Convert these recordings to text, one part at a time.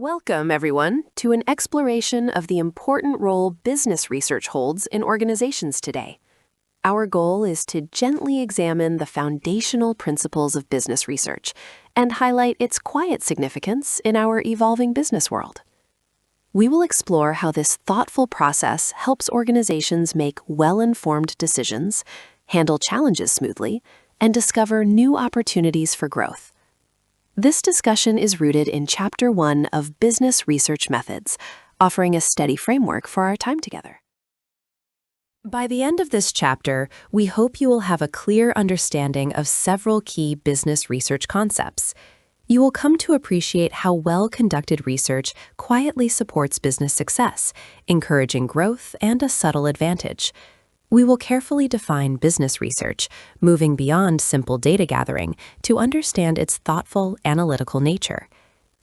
Welcome, everyone, to an exploration of the important role business research holds in organizations today. Our goal is to gently examine the foundational principles of business research and highlight its quiet significance in our evolving business world. We will explore how this thoughtful process helps organizations make well-informed decisions, handle challenges smoothly, and discover new opportunities for growth. This discussion is rooted in Chapter 1 of Business Research Methods, offering a steady framework for our time together. By the end of this chapter, we hope you will have a clear understanding of several key business research concepts. You will come to appreciate how well-conducted research quietly supports business success, encouraging growth and a subtle advantage. We will carefully define business research, moving beyond simple data gathering to understand its thoughtful, analytical nature.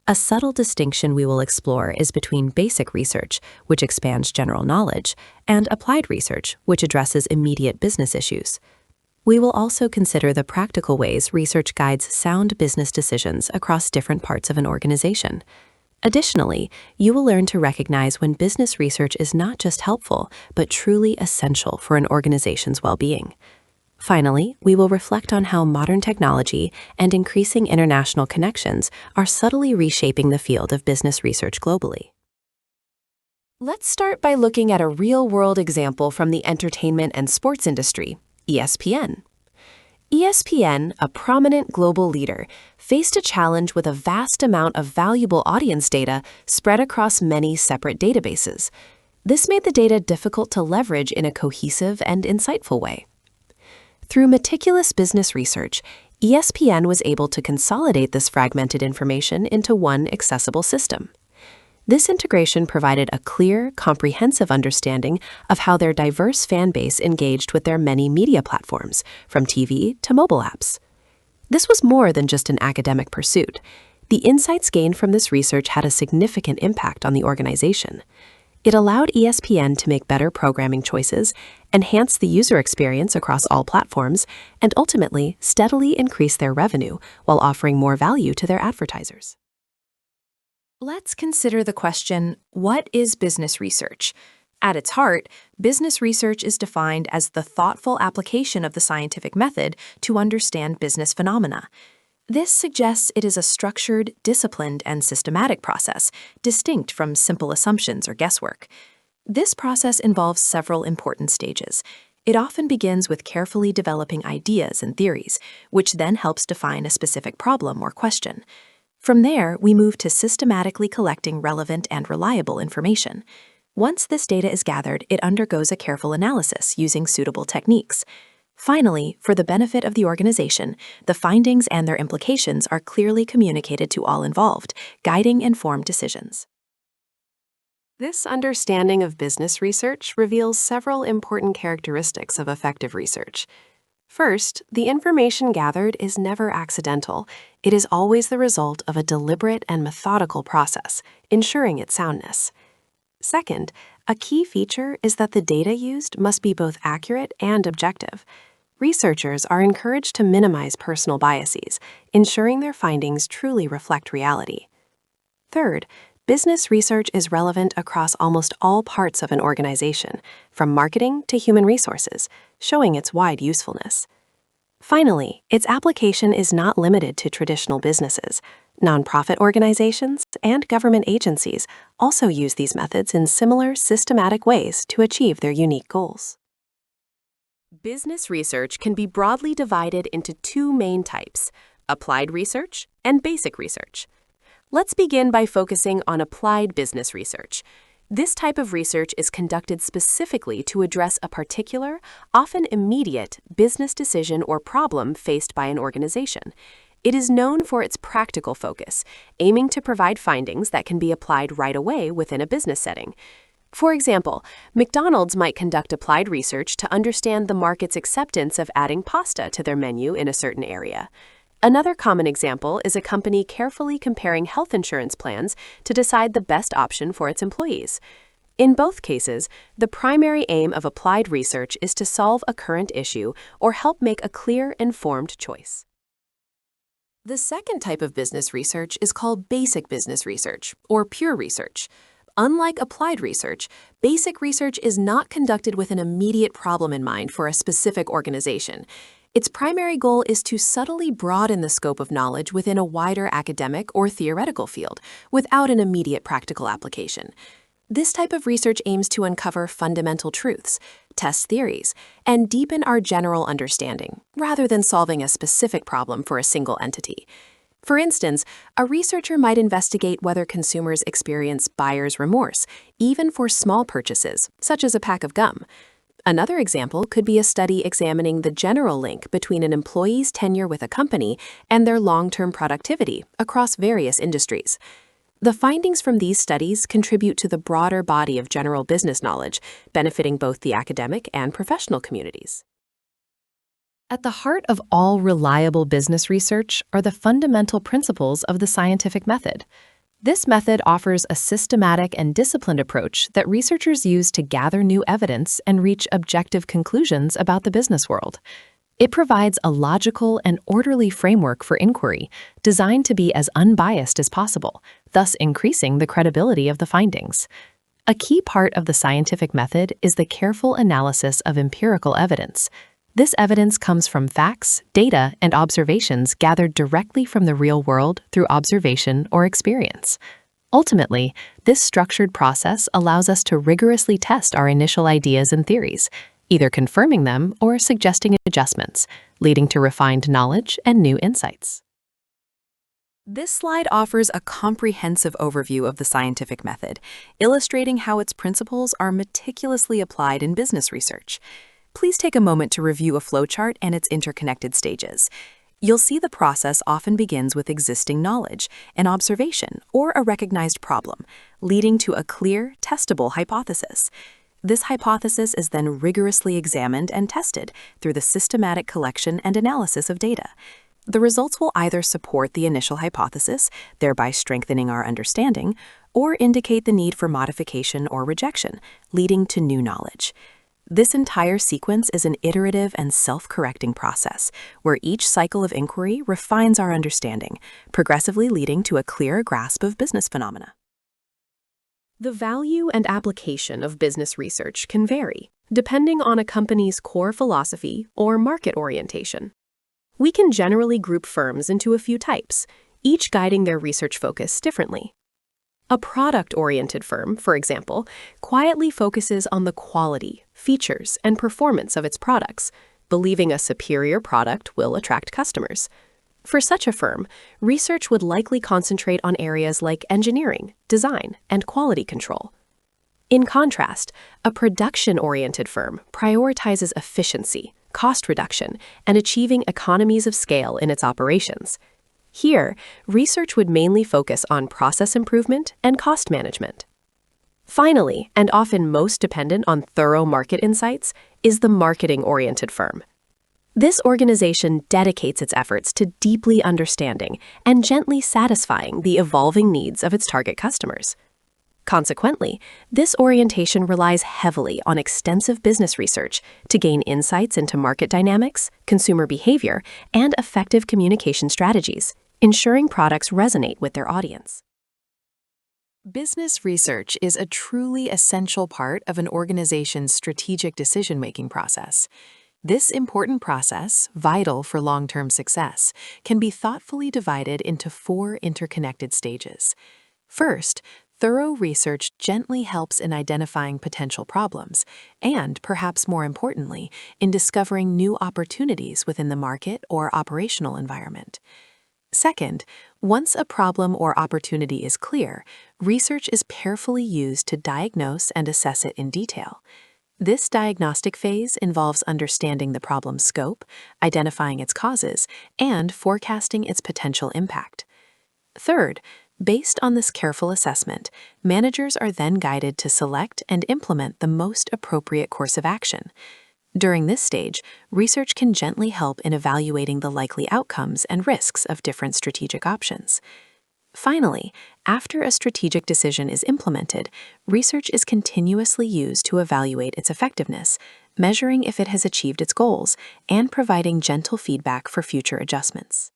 A subtle distinction we will explore is between basic research, which expands general knowledge, and applied research, which addresses immediate business issues. We will also consider the practical ways research guides sound business decisions across different parts of an organization. Additionally, you will learn to recognize when business research is not just helpful, but truly essential for an organization's well-being. Finally, we will reflect on how modern technology and increasing international connections are subtly reshaping the field of business research globally. Let's start by looking at a real-world example from the entertainment and sports industry, ESPN. ESPN, a prominent global leader, faced a challenge with a vast amount of valuable audience data spread across many separate databases. This made the data difficult to leverage in a cohesive and insightful way. Through meticulous business research, ESPN was able to consolidate this fragmented information into one accessible system. This integration provided a clear, comprehensive understanding of how their diverse fan base engaged with their many media platforms, from TV to mobile apps. This was more than just an academic pursuit. The insights gained from this research had a significant impact on the organization. It allowed ESPN to make better programming choices, enhance the user experience across all platforms, and ultimately steadily increase their revenue while offering more value to their advertisers. Let's consider the question, what is business research? At its heart, business research is defined as the thoughtful application of the scientific method to understand business phenomena. This suggests it is a structured, disciplined, and systematic process, distinct from simple assumptions or guesswork. This process involves several important stages. It often begins with carefully developing ideas and theories, which then helps define a specific problem or question. From there, we move to systematically collecting relevant and reliable information. Once this data is gathered, it undergoes a careful analysis using suitable techniques. Finally, for the benefit of the organization, the findings and their implications are clearly communicated to all involved, guiding informed decisions. This understanding of business research reveals several important characteristics of effective research. First, the information gathered is never accidental. It is always the result of a deliberate and methodical process, ensuring its soundness. Second, a key feature is that the data used must be both accurate and objective. Researchers are encouraged to minimize personal biases, ensuring their findings truly reflect reality. Third, business research is relevant across almost all parts of an organization, from marketing to human resources, showing its wide usefulness. Finally, its application is not limited to traditional businesses. Nonprofit organizations and government agencies also use these methods in similar, systematic ways to achieve their unique goals. Business research can be broadly divided into two main types: applied research and basic research. Let's begin by focusing on applied business research. This type of research is conducted specifically to address a particular, often immediate, business decision or problem faced by an organization. It is known for its practical focus, aiming to provide findings that can be applied right away within a business setting. For example, McDonald's might conduct applied research to understand the market's acceptance of adding pasta to their menu in a certain area. Another common example is a company carefully comparing health insurance plans to decide the best option for its employees. In both cases, the primary aim of applied research is to solve a current issue or help make a clear, informed choice. The second type of business research is called basic business research, or pure research. Unlike applied research, basic research is not conducted with an immediate problem in mind for a specific organization. Its primary goal is to subtly broaden the scope of knowledge within a wider academic or theoretical field, without an immediate practical application. This type of research aims to uncover fundamental truths, test theories, and deepen our general understanding, rather than solving a specific problem for a single entity. For instance, a researcher might investigate whether consumers experience buyer's remorse, even for small purchases, such as a pack of gum. Another example could be a study examining the general link between an employee's tenure with a company and their long-term productivity across various industries. The findings from these studies contribute to the broader body of general business knowledge, benefiting both the academic and professional communities. At the heart of all reliable business research are the fundamental principles of the scientific method. This method offers a systematic and disciplined approach that researchers use to gather new evidence and reach objective conclusions about the business world. It provides a logical and orderly framework for inquiry, designed to be as unbiased as possible, thus increasing the credibility of the findings. A key part of the scientific method is the careful analysis of empirical evidence. This evidence comes from facts, data, and observations gathered directly from the real world through observation or experience. Ultimately, this structured process allows us to rigorously test our initial ideas and theories, either confirming them or suggesting adjustments, leading to refined knowledge and new insights. This slide offers a comprehensive overview of the scientific method, illustrating how its principles are meticulously applied in business research. Please take a moment to review a flowchart and its interconnected stages. You'll see the process often begins with existing knowledge, an observation, or a recognized problem, leading to a clear, testable hypothesis. This hypothesis is then rigorously examined and tested through the systematic collection and analysis of data. The results will either support the initial hypothesis, thereby strengthening our understanding, or indicate the need for modification or rejection, leading to new knowledge. This entire sequence is an iterative and self-correcting process, where each cycle of inquiry refines our understanding, progressively leading to a clearer grasp of business phenomena. The value and application of business research can vary, depending on a company's core philosophy or market orientation. We can generally group firms into a few types, each guiding their research focus differently. A product-oriented firm, for example, quietly focuses on the quality, features, and performance of its products, believing a superior product will attract customers. For such a firm, research would likely concentrate on areas like engineering, design, and quality control. In contrast, a production-oriented firm prioritizes efficiency, cost reduction, and achieving economies of scale in its operations. Here, research would mainly focus on process improvement and cost management. Finally, and often most dependent on thorough market insights, is the marketing-oriented firm. This organization dedicates its efforts to deeply understanding and gently satisfying the evolving needs of its target customers. Consequently, this orientation relies heavily on extensive business research to gain insights into market dynamics, consumer behavior, and effective communication strategies, ensuring products resonate with their audience. Business research is a truly essential part of an organization's strategic decision-making process. This important process, vital for long-term success, can be thoughtfully divided into 4 interconnected stages. First, thorough research gently helps in identifying potential problems and, perhaps more importantly, in discovering new opportunities within the market or operational environment. Second, once a problem or opportunity is clear, research is carefully used to diagnose and assess it in detail. This diagnostic phase involves understanding the problem's scope, identifying its causes, and forecasting its potential impact. Third, based on this careful assessment, managers are then guided to select and implement the most appropriate course of action. During this stage, research can gently help in evaluating the likely outcomes and risks of different strategic options. Finally, after a strategic decision is implemented, research is continuously used to evaluate its effectiveness, measuring if it has achieved its goals, and providing gentle feedback for future adjustments.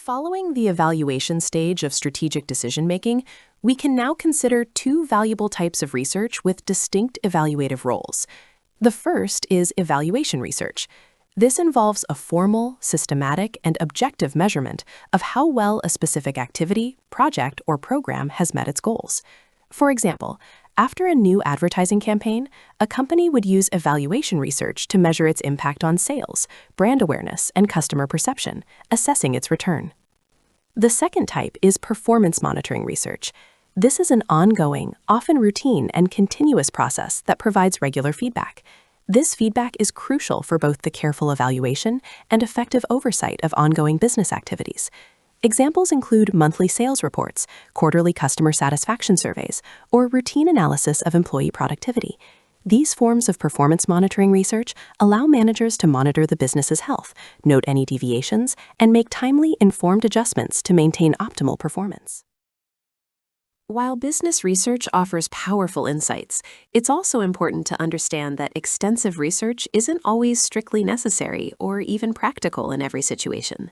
Following the evaluation stage of strategic decision-making, we can now consider two valuable types of research with distinct evaluative roles. The first is evaluation research. This involves a formal, systematic, and objective measurement of how well a specific activity, project, or program has met its goals. For example, after a new advertising campaign, a company would use evaluation research to measure its impact on sales, brand awareness, and customer perception, assessing its return. The second type is performance monitoring research. This is an ongoing, often routine, and continuous process that provides regular feedback. This feedback is crucial for both the careful evaluation and effective oversight of ongoing business activities. Examples include monthly sales reports, quarterly customer satisfaction surveys, or routine analysis of employee productivity. These forms of performance monitoring research allow managers to monitor the business's health, note any deviations, and make timely, informed adjustments to maintain optimal performance. While business research offers powerful insights, it's also important to understand that extensive research isn't always strictly necessary or even practical in every situation.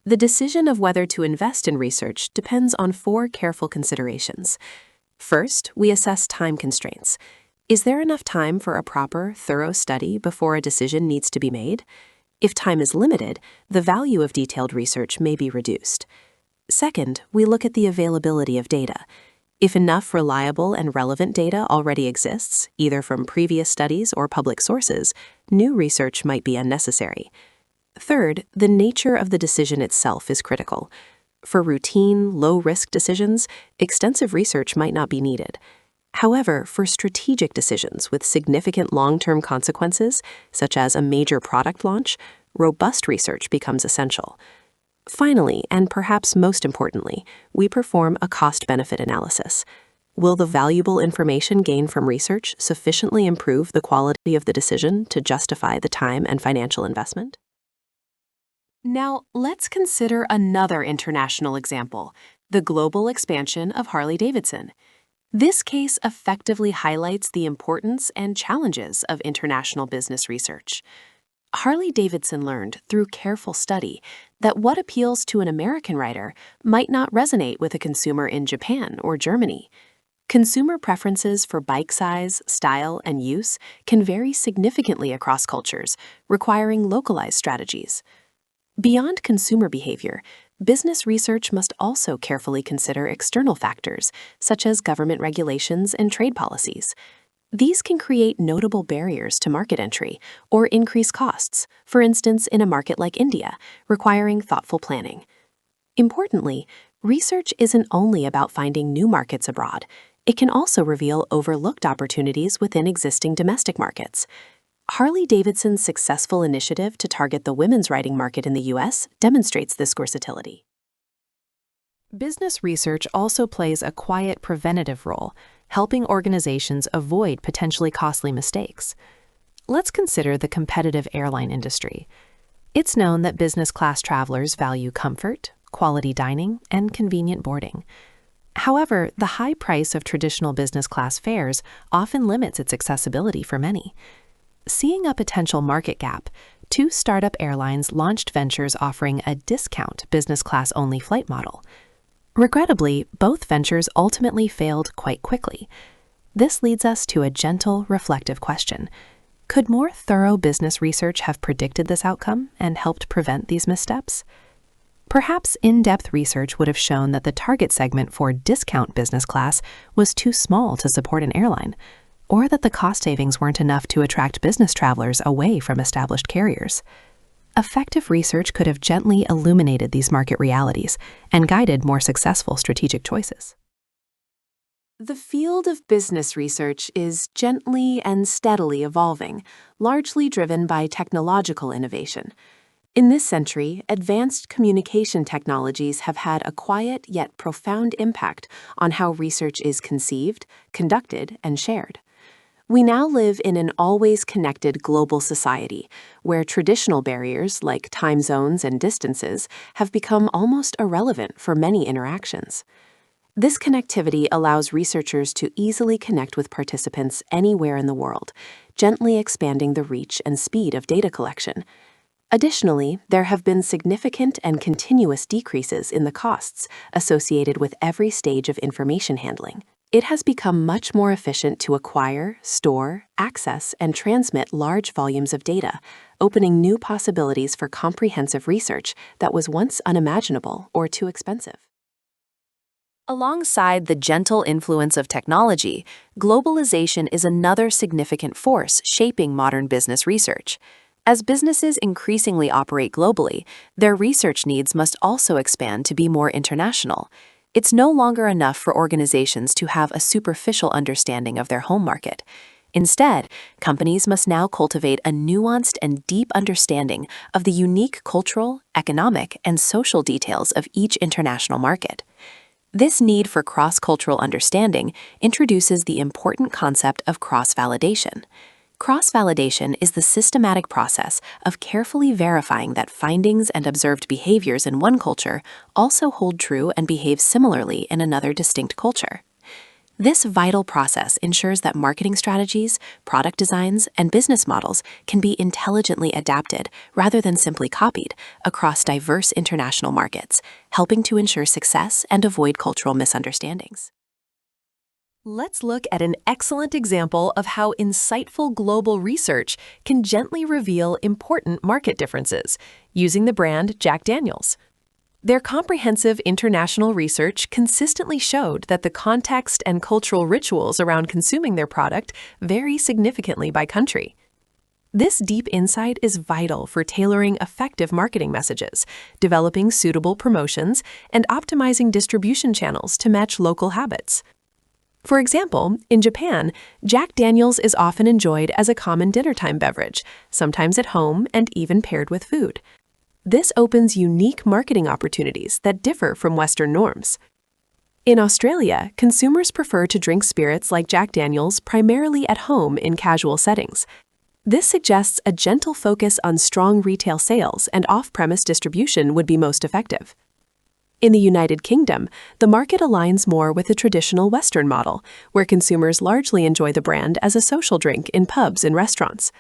The decision of whether to invest in research depends on four careful considerations. First, we assess time constraints. Is there enough time for a proper, thorough study before a decision needs to be made? If time is limited, the value of detailed research may be reduced. Second, we look at the availability of data. If enough reliable and relevant data already exists, either from previous studies or public sources, new research might be unnecessary. Third, the nature of the decision itself is critical. For routine, low-risk decisions, extensive research might not be needed. However, for strategic decisions with significant long-term consequences, such as a major product launch, robust research becomes essential. Finally, and perhaps most importantly, we perform a cost-benefit analysis. Will the valuable information gained from research sufficiently improve the quality of the decision to justify the time and financial investment? Now, let's consider another international example, the global expansion of Harley-Davidson. This case effectively highlights the importance and challenges of international business research. Harley-Davidson learned through careful study that what appeals to an American rider might not resonate with a consumer in Japan or Germany. Consumer preferences for bike size, style, and use can vary significantly across cultures, requiring localized strategies. Beyond consumer behavior, business research must also carefully consider external factors, such as government regulations and trade policies. These can create notable barriers to market entry or increase costs, for instance, in a market like India, requiring thoughtful planning. Importantly, research isn't only about finding new markets abroad. It can also reveal overlooked opportunities within existing domestic markets. Harley-Davidson's successful initiative to target the women's riding market in the U.S. demonstrates this versatility. Business research also plays a quiet preventative role, helping organizations avoid potentially costly mistakes. Let's consider the competitive airline industry. It's known that business class travelers value comfort, quality dining, and convenient boarding. However, the high price of traditional business class fares often limits its accessibility for many. Seeing a potential market gap, two startup airlines launched ventures offering a discount business class-only flight model. Regrettably, both ventures ultimately failed quite quickly. This leads us to a gentle, reflective question. Could more thorough business research have predicted this outcome and helped prevent these missteps? Perhaps in-depth research would have shown that the target segment for discount business class was too small to support an airline, or that the cost savings weren't enough to attract business travelers away from established carriers. Effective research could have gently illuminated these market realities and guided more successful strategic choices. The field of business research is gently and steadily evolving, largely driven by technological innovation. In this century, advanced communication technologies have had a quiet yet profound impact on how research is conceived, conducted, and shared. We now live in an always connected global society where traditional barriers like time zones and distances have become almost irrelevant for many interactions. This connectivity allows researchers to easily connect with participants anywhere in the world, gently expanding the reach and speed of data collection. Additionally, there have been significant and continuous decreases in the costs associated with every stage of information handling. It has become much more efficient to acquire, store, access, and transmit large volumes of data, opening new possibilities for comprehensive research that was once unimaginable or too expensive. Alongside the gentle influence of technology, globalization is another significant force shaping modern business research. As businesses increasingly operate globally, their research needs must also expand to be more international. It's no longer enough for organizations to have a superficial understanding of their home market. Instead, companies must now cultivate a nuanced and deep understanding of the unique cultural, economic, and social details of each international market. This need for cross-cultural understanding introduces the important concept of cross-validation. Cross-validation is the systematic process of carefully verifying that findings and observed behaviors in one culture also hold true and behave similarly in another distinct culture. This vital process ensures that marketing strategies, product designs, and business models can be intelligently adapted rather than simply copied across diverse international markets, helping to ensure success and avoid cultural misunderstandings. Let's look at an excellent example of how insightful global research can gently reveal important market differences using the brand Jack Daniel's. Their comprehensive international research consistently showed that the context and cultural rituals around consuming their product vary significantly by country. This deep insight is vital for tailoring effective marketing messages, developing suitable promotions, and optimizing distribution channels to match local habits. For example, in Japan, Jack Daniel's is often enjoyed as a common dinnertime beverage, sometimes at home and even paired with food. This opens unique marketing opportunities that differ from Western norms. In Australia, consumers prefer to drink spirits like Jack Daniel's primarily at home in casual settings. This suggests a gentle focus on strong retail sales and off-premise distribution would be most effective. In the United Kingdom, the market aligns more with the traditional Western model, where consumers largely enjoy the brand as a social drink in pubs and restaurants.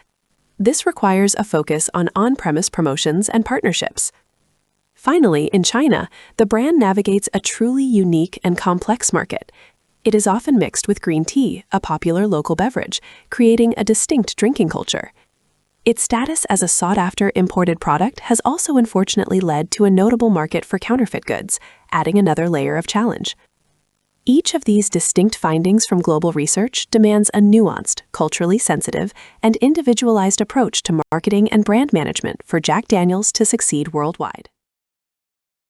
This requires a focus on on-premise promotions and partnerships. Finally, in China, the brand navigates a truly unique and complex market. It is often mixed with green tea, a popular local beverage, creating a distinct drinking culture. Its status as a sought-after imported product has also unfortunately led to a notable market for counterfeit goods, adding another layer of challenge. Each of these distinct findings from global research demands a nuanced, culturally sensitive, and individualized approach to marketing and brand management for Jack Daniel's to succeed worldwide.